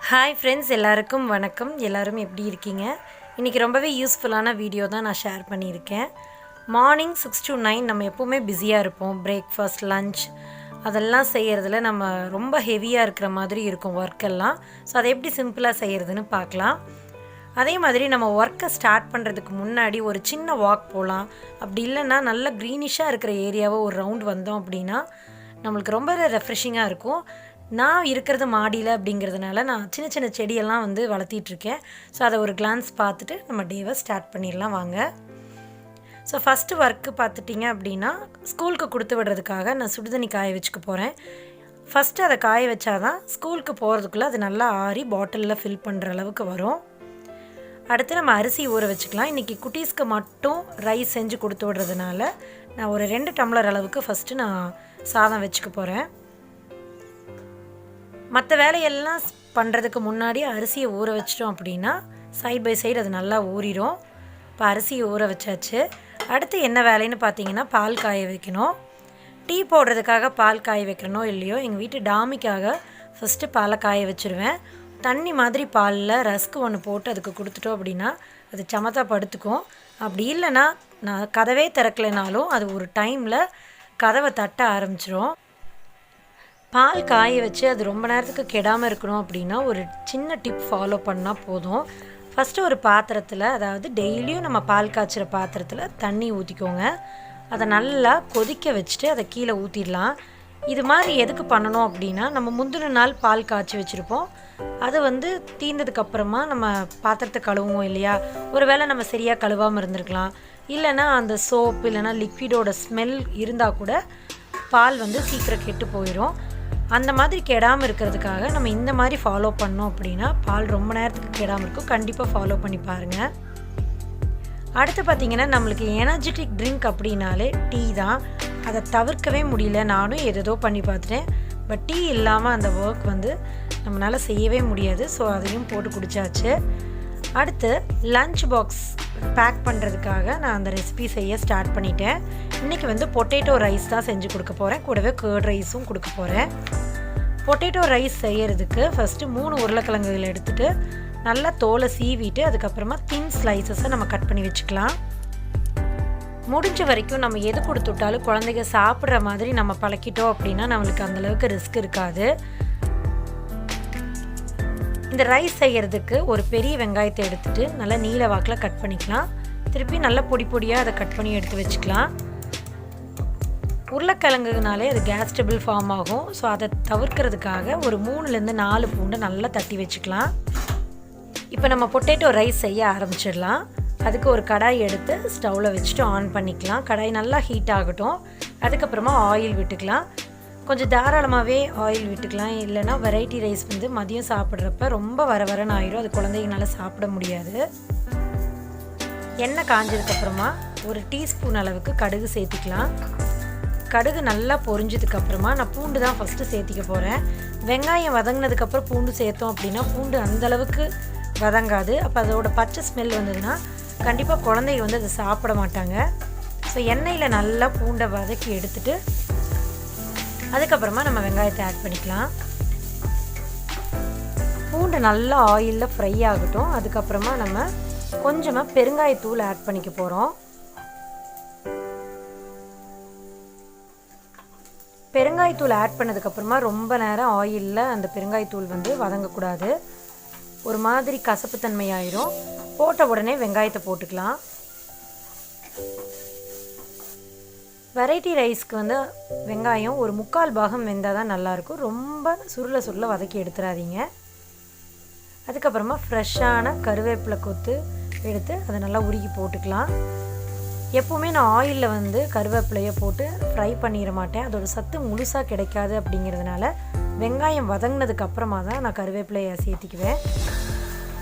Hi friends, எல்லாருக்கும் வணக்கம். எல்லோரும் எப்படி இருக்கீங்க? இன்றைக்கி ரொம்பவே யூஸ்ஃபுல்லான வீடியோ தான் நான் ஷேர் பண்ணியிருக்கேன். மார்னிங் 6 to 9 நம்ம எப்போவுமே பிஸியாக இருப்போம். பிரேக்ஃபாஸ்ட், லன்ச் அதெல்லாம் செய்கிறதுல நம்ம ரொம்ப ஹெவியாக இருக்கிற மாதிரி இருக்கும் ஒர்க்கெல்லாம். ஸோ அதை எப்படி சிம்பிளாக செய்கிறதுன்னு பார்க்கலாம். அதே மாதிரி நம்ம ஒர்க்கை ஸ்டார்ட் பண்ணுறதுக்கு முன்னாடி ஒரு சின்ன வாக் போகலாம். அப்படி இல்லைன்னா நல்ல க்ரீனிஷாக இருக்கிற ஏரியாவை ஒரு ரவுண்ட் வந்தோம் அப்படின்னா நம்மளுக்கு ரொம்ப ரெஃப்ரெஷிங்காக இருக்கும். நான் இருக்கிறது மாடியில் அப்படிங்கிறதுனால நான் சின்ன சின்ன செடியெல்லாம் வளர்த்திட்ருக்கேன். ஸோ அதை ஒரு கிளான்ஸ் பார்த்துட்டு நம்ம டேவை ஸ்டார்ட் பண்ணிடலாம் வாங்க. ஸோ ஃபஸ்ட்டு ஒர்க்கு பார்த்துட்டிங்க அப்படின்னா ஸ்கூலுக்கு கொடுத்து விடுறதுக்காக நான் சுடுதண்ணி காய வச்சுக்க போகிறேன். ஃபஸ்ட்டு அதை காய வச்சாதான் ஸ்கூலுக்கு போகிறதுக்குள்ளே அது நல்லா ஆறி பாட்டிலில் ஃபில் பண்ணுற அளவுக்கு வரும். அடுத்து நம்ம அரிசி ஊற வச்சுக்கலாம். இன்றைக்கி குட்டீஸ்க்கு மட்டும் ரைஸ் செஞ்சு கொடுத்து விடுறதுனால நான் ஒரு 2 டம்ளர் அளவுக்கு ஃபஸ்ட்டு நான் சாதம் வச்சுக்க போகிறேன். மற்ற வேலையெல்லாம் பண்ணுறதுக்கு முன்னாடி அரிசியை ஊற வச்சிட்டோம் அப்படின்னா சைட் பை சைடு அது நல்லா ஊறிடும். இப்போ அரிசியை ஊற வச்சாச்சு. அடுத்து என்ன வேலைன்னு பார்த்தீங்கன்னா பால் காய வைக்கணும். டீ போடுறதுக்காக பால் காய வைக்கிறனோ இல்லையோ எங்கள் வீட்டு டாமிக்காக ஃபஸ்ட்டு பாலை காய வச்சுருவேன். தண்ணி மாதிரி பாலில் ரஸ்க்கு ஒன்று போட்டு அதுக்கு கொடுத்துட்டோம் அப்படின்னா அது சமத்தா படுத்துக்கும். அப்படி இல்லைன்னா நான் கதவே திறக்கலைனாலும் அது ஒரு டைமில் கதவை தட்ட ஆரம்பிச்சிடும். பால் காய வச்சு அது ரொம்ப நேரத்துக்கு கெடாமல் இருக்கணும் அப்படின்னா ஒரு சின்ன டிப் ஃபாலோ பண்ணால் போதும். ஃபஸ்ட்டு ஒரு பாத்திரத்தில், அதாவது டெய்லியும் நம்ம பால் காய்ச்சிற பாத்திரத்தில் தண்ணி ஊற்றிக்கோங்க. அதை நல்லா கொதிக்க வச்சுட்டு அதை கீழே ஊற்றிடலாம். இது மாதிரி எதுக்கு பண்ணணும் அப்படின்னா நம்ம முந்தின நாள் பால் காய்ச்சி வச்சுருப்போம். அது தீர்ந்ததுக்கப்புறமா நம்ம பாத்திரத்தை கழுவுவோம் இல்லையா, ஒரு வேளை நம்ம சரியாக கழுவாமல் இருந்திருக்கலாம். இல்லைன்னா அந்த சோப்பு இல்லைன்னா லிக்விடோட ஸ்மெல் இருந்தால் கூட பால் சீக்கிரம் கெட்டு போயிடும். அந்த மாதிரி கெடாமல் இருக்கிறதுக்காக நம்ம இந்த மாதிரி ஃபாலோ பண்ணோம் அப்படின்னா பால் ரொம்ப நேரத்துக்கு கெடாமல் இருக்கும். கண்டிப்பாக ஃபாலோ பண்ணி பாருங்கள். அடுத்து பார்த்திங்கன்னா நம்மளுக்கு எனர்ஜெட்டிக் ட்ரிங்க் அப்படின்னாலே டீ தான். அதை தவிர்க்கவே முடியல. நானும் ஏதோ பண்ணி பார்த்துட்டேன். பட் டீ இல்லாமல் அந்த ஒர்க் நம்மளால் செய்யவே முடியாது. ஸோ அதையும் போட்டு குடித்தாச்சு. அடுத்து லன்ச் பாக்ஸ் பேக் பண்ணுறதுக்காக நான் அந்த ரெசிபி செய்ய ஸ்டார்ட் பண்ணிட்டேன். இன்றைக்கி பொட்டேட்டோ ரைஸ் தான் செஞ்சு கொடுக்க போகிறேன். கூடவே கர்ட் ரைஸும் கொடுக்க போகிறேன். பொட்டேட்டோ ரைஸ் செய்கிறதுக்கு ஃபஸ்ட்டு 3 உருளைக்கிழங்குகள் எடுத்துகிட்டு நல்லா தோலை சீவிட்டு அதுக்கப்புறமா தின் ஸ்லைசஸை நம்ம கட் பண்ணி வச்சுக்கலாம். முடிஞ்ச வரைக்கும் நம்ம எது கொடுத்துட்டாலும் குழந்தைங்க சாப்பிட்ற மாதிரி நம்ம பழக்கிட்டோம் அப்படின்னா நம்மளுக்கு அந்தளவுக்கு ரிஸ்க் இருக்காது. இந்த ரைஸ் செய்கிறதுக்கு ஒரு பெரிய வெங்காயத்தை எடுத்துகிட்டு நல்லா நீல வாக்கில் கட் பண்ணிக்கலாம். திருப்பி நல்லா பொடி பொடியாக அதை கட் பண்ணி எடுத்து வச்சுக்கலாம். உருளைக்கிழங்குனாலே அது கேஸ் ட்ரபிள் ஃபார்ம் ஆகும். ஸோ அதை தவிர்க்கிறதுக்காக ஒரு 3லேருந்து 4 பூண்டை நல்லா தட்டி வச்சுக்கலாம். இப்போ நம்ம பொட்டேட்டோ ரைஸ் செய்ய ஆரம்பிச்சிடலாம். அதுக்கு ஒரு கடாய் எடுத்து ஸ்டவ்வில் வச்சுட்டு ஆன் பண்ணிக்கலாம். கடாய் நல்லா ஹீட் ஆகட்டும். அதுக்கப்புறமா ஆயில் விட்டுக்கலாம். கொஞ்சம் தாராளமாகவே ஆயில் விட்டுக்கலாம். இல்லைனா வெரைட்டி ரைஸ் மதியம் சாப்பிட்றப்ப ரொம்ப வரன்னு ஆயிடும். அது குழந்தைங்களால சாப்பிட முடியாது. எண்ணெய் காஞ்சதுக்கப்புறமா ஒரு டீஸ்பூன் அளவுக்கு கடுகு சேர்த்திக்கலாம். கடுகு நல்லா பொரிஞ்சதுக்கப்புறமா நான் பூண்டு தான் ஃபஸ்ட்டு சேர்த்திக்க போகிறேன். வெங்காயம் வதங்கினதுக்கப்புறம் பூண்டு சேர்த்தோம் அப்படின்னா பூண்டு அந்தளவுக்கு வதங்காது. அப்போ அதோட பச்சை ஸ்மெல் வந்ததுன்னா கண்டிப்பாக குழந்தைங்க அதை சாப்பிட மாட்டாங்க. ஸோ எண்ணெயில் நல்லா பூண்டை வதக்கி எடுத்துகிட்டு அதுக்கப்புறமா நம்ம வெங்காயத்தை ஆட் பண்ணிக்கலாம். பூண்டு நல்லா ஆயிலில் ஃப்ரை ஆகட்டும். அதுக்கப்புறமா நம்ம கொஞ்சமாக பெருங்காயத்தூள் ஆட் பண்ணிக்க போகிறோம். பெருங்காயத்தூள் ஆட் பண்ணதுக்கப்புறமா ரொம்ப நேரம் ஆயிலில் அந்த பெருங்காயத்தூள் வதங்கக்கூடாது. ஒரு மாதிரி கசப்புத்தன்மை ஆயிரும். போட்ட உடனே வெங்காயத்தை போட்டுக்கலாம். வெரைட்டி ரைஸ்க்கு வெங்காயம் ஒரு 3/4 பாகம் வெந்தால் தான் நல்லாயிருக்கும். ரொம்ப சுருள வதக்கி எடுத்துடாதீங்க. அதுக்கப்புறமா ஃப்ரெஷ்ஷான கருவேப்பிலை கொத்து எடுத்து அதை நல்லா உருகி போட்டுக்கலாம். எப்போவுமே நான் ஆயிலில் கருவேப்பிலையை போட்டு ஃப்ரை பண்ணிட மாட்டேன். அதோட சத்து முழுசாக கிடைக்காது. அப்படிங்கிறதுனால வெங்காயம் வதங்கினதுக்கப்புறமா தான் நான் கருவேப்பிலையை சேர்த்திக்குவேன்.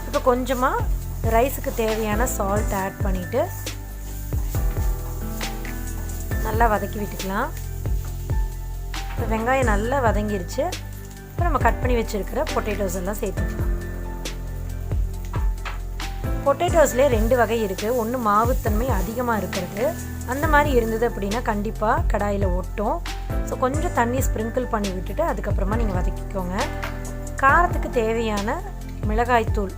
இப்போ கொஞ்சமாக ரைஸுக்கு தேவையான சால்ட் ஆட் பண்ணிவிட்டு நல்லா வதக்கி விட்டுக்கலாம். இப்போ வெங்காயம் நல்லா வதங்கிருச்சு. இப்போ நம்ம கட் பண்ணி வச்சுருக்கிற பொட்டேட்டோஸ் எல்லாம் சேர்த்துக்கலாம். பொட்டேட்டோஸ்லேயே 2 வகை இருக்குது. ஒன்று மாவுத்தன்மை அதிகமாக இருக்கிறது. அந்த மாதிரி இருந்தது அப்படின்னா கண்டிப்பாக கடாயில் ஒட்டும். ஸோ கொஞ்சம் தண்ணி ஸ்ப்ரிங்கிள் பண்ணி விட்டுட்டு அதுக்கப்புறமா நீங்கள் வதக்கிக்கோங்க. காரத்துக்கு தேவையான மிளகாய்த்தூள்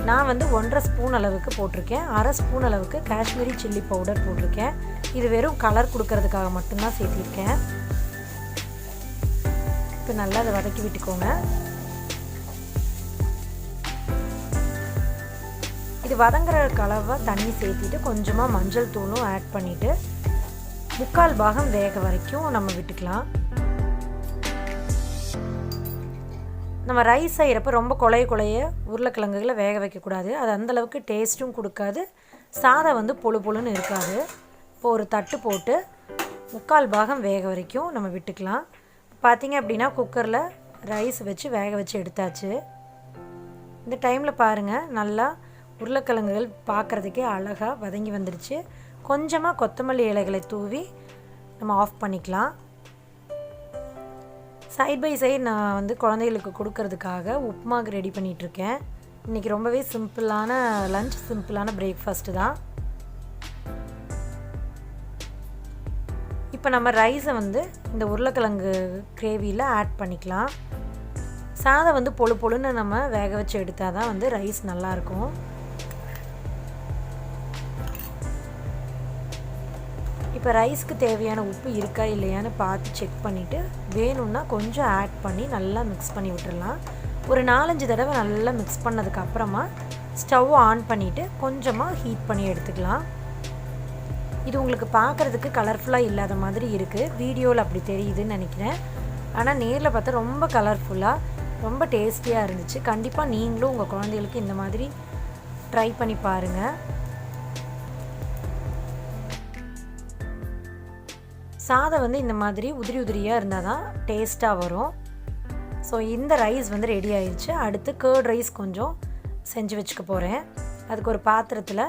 நான் வந்து 1.5 ஸ்பூன் அளவுக்கு போட்டிருக்கேன். 1/2 ஸ்பூன் அளவுக்கு காஷ்மீரி சில்லி பவுடர் போட்டிருக்கேன். இது வெறும் கலர் கொடுக்கறதுக்காக மட்டும்தான் சேர்த்திருக்கேன். இப்போ நல்லா அதை வதக்கி விட்டுக்கோங்க. இது வதங்குற அளவாக தண்ணி சேர்த்திட்டு கொஞ்சமாக மஞ்சள் தூளும் ஆட் பண்ணிவிட்டு 3/4 பாகம் வேக வரைக்கும் நம்ம விட்டுக்கலாம். நம்ம ரைஸ் செய்கிறப்ப ரொம்ப குழைய உருளைக்கிழங்குகளை வேக வைக்கக்கூடாது. அது அந்தளவுக்கு டேஸ்ட்டும் கொடுக்காது, சாதம் வந்து பொழு பொழுன்னு இருக்காது. இப்போ ஒரு தட்டு போட்டு 3/4 பாகம் வேக வரைக்கும் நம்ம விட்டுக்கலாம். பார்த்திங்க அப்படின்னா குக்கரில் ரைஸ் வச்சு வேக வச்சு எடுத்தாச்சு. இந்த டைமில் பாருங்கள், நல்லா உருளைக்கிழங்குகள் பார்க்குறதுக்கே அழகாக வதங்கி வந்துடுச்சு. கொஞ்சமாக கொத்தமல்லி இலைகளை தூவி நம்ம ஆஃப் பண்ணிக்கலாம். சைட் பை சைடு நான் வந்து குழந்தைகளுக்கு கொடுக்கறதுக்காக உப்புமாக்கு ரெடி பண்ணிகிட்ருக்கேன். இன்றைக்கி ரொம்பவே சிம்பிளான லஞ்ச், சிம்பிளான பிரேக்ஃபாஸ்ட்டு தான். இப்போ நம்ம ரைஸை வந்து இந்த உருளைக்கிழங்கு கிரேவியில் ஆட் பண்ணிக்கலாம். சாதம் வந்து பொழு பொழுன்னு நம்ம வேக வச்சு எடுத்தால் தான் வந்து ரைஸ் நல்லாயிருக்கும். இப்போ ரைஸ்க்கு தேவையான உப்பு இருக்கா இல்லையான்னு பார்த்து செக் பண்ணிவிட்டு வேணும்னா கொஞ்சம் ஆட் பண்ணி நல்லா மிக்ஸ் பண்ணி விட்டுடலாம். ஒரு 4-5 தடவை நல்லா மிக்ஸ் பண்ணதுக்கப்புறமா ஸ்டவ் ஆன் பண்ணிவிட்டு கொஞ்சமாக ஹீட் பண்ணி எடுத்துக்கலாம். இது உங்களுக்கு பார்க்குறதுக்கு கலர்ஃபுல்லாக இல்லாத மாதிரி இருக்குது, வீடியோவில் அப்படி தெரியுதுன்னு நினைக்கிறேன். ஆனால் நேரில் பார்த்தா ரொம்ப கலர்ஃபுல்லாக ரொம்ப டேஸ்டியாக இருந்துச்சு. கண்டிப்பாக நீங்களும் உங்கள் குழந்தைகளுக்கு இந்த மாதிரி ட்ரை பண்ணி பாருங்கள். சாதம் வந்து இந்த மாதிரி உதிரி உதிரியாக இருந்தால் தான் டேஸ்ட்டாக வரும். ஸோ இந்த ரைஸ் வந்து ரெடி ஆயிடுச்சு. அடுத்து கர்ட் ரைஸ் கொஞ்சம் செஞ்சு வச்சுக்க போகிறேன். அதுக்கு ஒரு பாத்திரத்தில்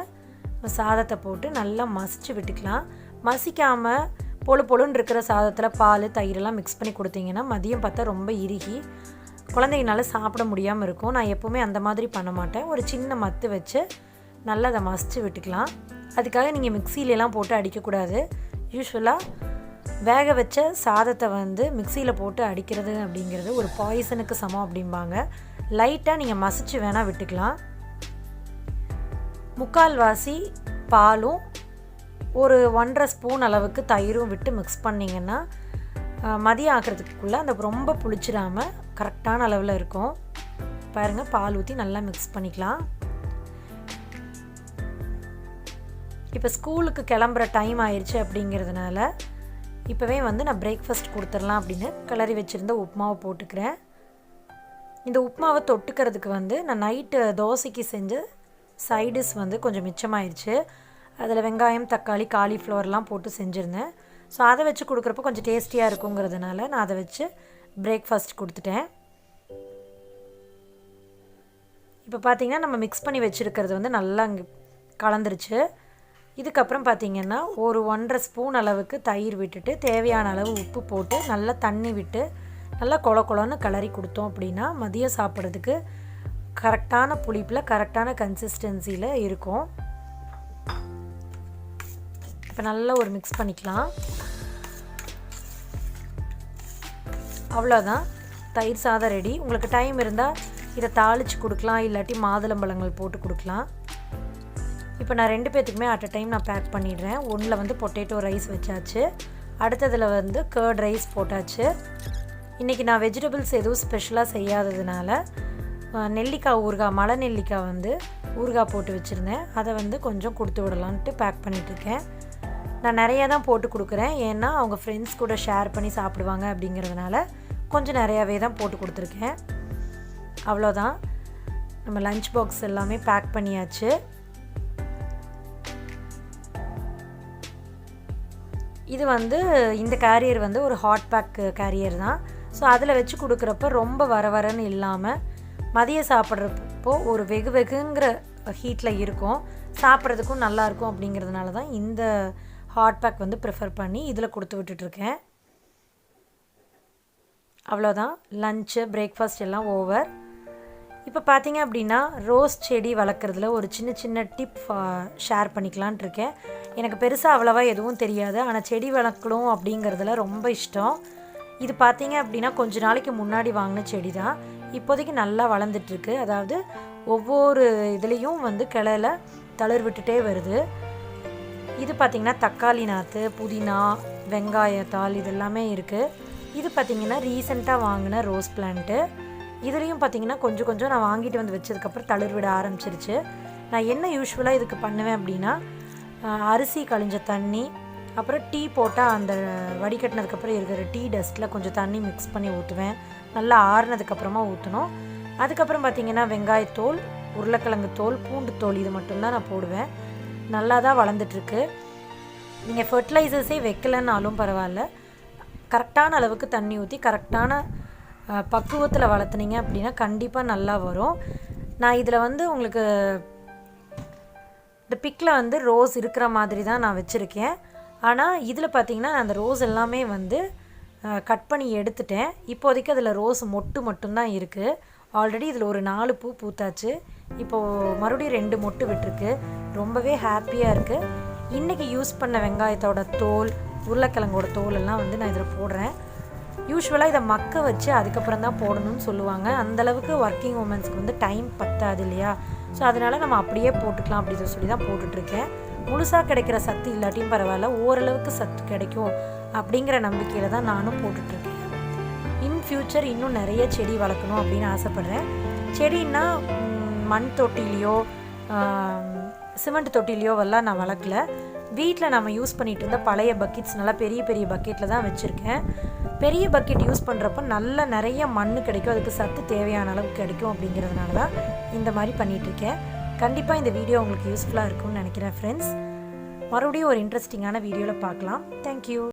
சாதத்தை போட்டு நல்லா மசிச்சு விட்டுக்கலாம். மசிக்காமல் பொழு பொழுன்னு இருக்கிற சாதத்தில் பால் தயிரெல்லாம் மிக்ஸ் பண்ணி கொடுத்தீங்கன்னா மதியம் பார்த்தா ரொம்ப இறுகி குழந்தைங்கனால சாப்பிட முடியாமல் இருக்கும். நான் எப்போவுமே அந்த மாதிரி பண்ண மாட்டேன். ஒரு சின்ன மத்து வச்சு நல்லா அதை மசிச்சு விட்டுக்கலாம். அதுக்காக நீங்கள் மிக்சியிலலாம் போட்டு அடிக்கக்கூடாது. யூஸ்வலாக வேக வச்ச சாதத்தை வந்து மிக்சியில் போட்டு அடிக்கிறது அப்படிங்கிறது ஒரு பாய்சனுக்கு சமம் அப்படிம்பாங்க. லைட்டாக நீங்கள் மசிச்சு வேணால் விட்டுக்கலாம். 3/4 வாசி பாலும் ஒரு 1.5 ஸ்பூன் அளவுக்கு தயிரும் விட்டு மிக்ஸ் பண்ணிங்கன்னா மதியம் ஆக்கிறதுக்குள்ளே அந்த ரொம்ப புளிச்சிடாமல் கரெக்டான அளவில் இருக்கும். பாருங்கள், பால் ஊற்றி நல்லா மிக்ஸ் பண்ணிக்கலாம். இப்போ ஸ்கூலுக்கு கிளம்புற டைம் ஆயிடுச்சு அப்படிங்கிறதுனால இப்போவே வந்து நான் பிரேக்ஃபாஸ்ட் கொடுத்துடலாம் அப்படின்னு கிளறி வச்சுருந்த உப்புமாவை போட்டுக்கிறேன். இந்த உப்புமாவை தொட்டுக்கிறதுக்கு வந்து நான் நைட்டு தோசைக்கு செஞ்ச சைடிஸ் வந்து கொஞ்சம் மிச்சமாயிடுச்சு. அதில் வெங்காயம், தக்காளி, காலிஃப்ளவர்லாம் போட்டு செஞ்சுருந்தேன். ஸோ அதை வச்சு கொடுக்குறப்ப கொஞ்சம் டேஸ்டியாக இருக்குங்கிறதுனால நான் அதை வச்சு பிரேக்ஃபாஸ்ட் கொடுத்துட்டேன். இப்போ பார்த்திங்கன்னா நம்ம மிக்ஸ் பண்ணி வச்சுருக்கிறது வந்து நல்லா அங்கே கலந்துருச்சு. இதுக்கப்புறம் பார்த்திங்கன்னா ஒரு 1.5 ஸ்பூன் அளவுக்கு தயிர் விட்டுட்டு தேவையான அளவு உப்பு போட்டு நல்லா தண்ணி விட்டு நல்லா கொலன்னு கிளறி கொடுத்தோம் அப்படின்னா மதியம் சாப்பிட்றதுக்கு கரெக்டான புளிப்பில் கரெக்டான கன்சிஸ்டன்சியில் இருக்கும். இப்போ நல்லா ஒரு மிக்ஸ் பண்ணிக்கலாம். அவ்வளோதான், தயிர் சாதம் ரெடி. உங்களுக்கு டைம் இருந்தால் இதை தாளித்து கொடுக்கலாம், இல்லாட்டி மாதுளம்பழங்கள் போட்டு கொடுக்கலாம். இப்போ நான் 2 பேர்த்துக்குமே அட் அ டைம் நான் பேக் பண்ணிடுறேன். ஒன்றில் வந்து பொட்டேட்டோ ரைஸ் வச்சாச்சு, அடுத்ததில் வந்து கர்ட் ரைஸ் போட்டாச்சு. இன்றைக்கி நான் வெஜிடபிள்ஸ் எதுவும் ஸ்பெஷலாக செய்யாததுனால நெல்லிக்காய் ஊறுகாய், மலை நெல்லிக்காய் வந்து ஊறுகாய் போட்டு வச்சுருந்தேன். அதை வந்து கொஞ்சம் கொடுத்து விடலான்ட்டு பேக் பண்ணிகிட்ருக்கேன். நான் நிறையா தான் போட்டு கொடுக்குறேன், ஏன்னா அவங்க ஃப்ரெண்ட்ஸ் கூட ஷேர் பண்ணி சாப்பிடுவாங்க அப்படிங்கிறதுனால கொஞ்சம் நிறையாவே தான் போட்டு கொடுத்துருக்கேன். அவ்வளோதான், நம்ம லஞ்ச் பாக்ஸ் எல்லாமே பேக் பண்ணியாச்சு. இது வந்து இந்த கேரியர் வந்து ஒரு ஹாட் பேக் கேரியர் தான். ஸோ அதில் வச்சு கொடுக்குறப்ப ரொம்ப வரன்னு இல்லாமல் மதியம் சாப்பிட்றப்போ ஒரு வெகுங்கிற ஹீட்டில் இருக்கும், சாப்பிட்றதுக்கும் நல்லாயிருக்கும். அப்படிங்கிறதுனால தான் இந்த ஹாட் பேக் வந்து ப்ரிஃபர் பண்ணி இதில் கொடுத்து விட்டுட்ருக்கேன். அவ்வளோதான், லஞ்சு பிரேக்ஃபாஸ்ட் எல்லாம் ஓவர். இப்போ பார்த்தீங்க அப்படின்னா ரோஸ் செடி வளர்க்குறதுல ஒரு சின்ன டிப் ஷேர் பண்ணிக்கலான் இருக்கேன். எனக்கு பெருசாக அவ்வளோவா எதுவும் தெரியாது, ஆனால் செடி வளர்க்கணும் அப்படிங்கிறதுல ரொம்ப இஷ்டம். இது பார்த்தீங்க அப்படின்னா கொஞ்ச நாளைக்கு முன்னாடி வாங்கின செடி தான். இப்போதைக்கு நல்லா வளர்ந்துட்டுருக்கு. அதாவது ஒவ்வொரு இதுலேயும் வந்து கிளையில தளிர் விட்டுட்டே வருது. இது பார்த்திங்கன்னா தக்காளி நாற்று, புதினா, வெங்காயத்தாள் இது எல்லாமே இருக்குது. இது பார்த்திங்கன்னா ரீசெண்டாக வாங்கின ரோஸ் பிளான்ட்டு. இதுலேயும் பார்த்திங்கன்னா கொஞ்சம் கொஞ்சம் நான் வாங்கிட்டு வந்து வச்சதுக்கப்புறம் தளிர் விட ஆரம்பிச்சிருச்சு. நான் என்ன யூஸ்வலாக இதுக்கு பண்ணுவேன் அப்படின்னா, அரிசி கழிஞ்ச தண்ணி, அப்புறம் டீ போட்டால் அந்த வடிகட்டினதுக்கப்புறம் இருக்கிற டீ டஸ்ட்டில் கொஞ்சம் தண்ணி மிக்ஸ் பண்ணி ஊற்றுவேன். நல்லா ஆறுனதுக்கப்புறமா ஊற்றணும். அதுக்கப்புறம் பார்த்திங்கன்னா வெங்காயத்தோல், உருளைக்கிழங்கு தோல், பூண்டு தோல் இது மட்டும்தான் நான் போடுவேன். நல்லா தான் வளர்ந்துட்டுருக்கு. நீங்கள் ஃபர்டிலைசர்ஸே வைக்கலைன்னாலும் பரவாயில்ல, கரெக்டான அளவுக்கு தண்ணி ஊற்றி கரெக்டான பக்குவத்தில் வளர்த்துனீங்க அப்படின்னா கண்டிப்பாக நல்லா வரும். நான் இதில் வந்து உங்களுக்கு இந்த பிக்கில் வந்து ரோஸ் இருக்கிற மாதிரி தான் நான் வச்சுருக்கேன். ஆனால் இதில் பார்த்திங்கன்னா அந்த ரோஸ் எல்லாமே வந்து கட் பண்ணி எடுத்துட்டேன். இப்போதைக்கு அதில் ரோஸ் மொட்டு மட்டும்தான் இருக்குது. ஆல்ரெடி இதில் ஒரு 4 பூ பூத்தாச்சு. இப்போது மறுபடியும் 2 மொட்டு விட்டுருக்கு. ரொம்பவே ஹாப்பியாக இருக்குது. இன்றைக்கி யூஸ் பண்ண வெங்காயத்தோட தோல், உருளைக்கிழங்கோட தோல் எல்லாம் வந்து நான் இதில் போடுறேன். யூஸ்வலாக இதை மக்க வச்சு அதுக்கப்புறம் தான் போடணும்னு சொல்லுவாங்க. அந்தளவுக்கு ஒர்க்கிங் உமன்ஸ்க்கு வந்து டைம் பத்தாது இல்லையா? ஸோ அதனால் நம்ம அப்படியே போட்டுக்கலாம் அப்படின்னு சொல்லி தான் போட்டுட்ருக்கேன். முழுசாக கிடைக்கிற சத்து இல்லாட்டியும் பரவாயில்ல, ஓரளவுக்கு சத்து கிடைக்கும் அப்படிங்கிற நம்பிக்கையில் தான் நானும் போட்டுட்ருக்கேன். இன் ஃப்யூச்சர் இன்னும் நிறைய செடி வளர்க்கணும் அப்படின்னு ஆசைப்பட்றேன். செடின்னா மண் தொட்டிலையோ சிமெண்ட் தொட்டிலையோ எல்லாம் நான் வளர்க்கல. வீட்டில் நம்ம யூஸ் பண்ணிகிட்டு இருந்த பழைய பக்கெட்ஸ், நல்லா பெரிய பெரிய பக்கெட்டில் தான் வச்சுருக்கேன். பெரிய பக்கெட் யூஸ் பண்ணுறப்போ நல்ல நிறைய மண் கிடைக்கும், அதுக்கு சத்து தேவையான அளவுக்கு கிடைக்கும். அப்படிங்கிறதுனால தான் இந்த மாதிரி பண்ணிகிட்ருக்கேன். கண்டிப்பாக இந்த வீடியோ உங்களுக்கு யூஸ்ஃபுல்லாக இருக்கும்னு நினைக்கிறேன் ஃப்ரெண்ட்ஸ். மறுபடியும் ஒரு இன்ட்ரெஸ்டிங்கான வீடியோவில் பார்க்கலாம். தேங்க்யூ.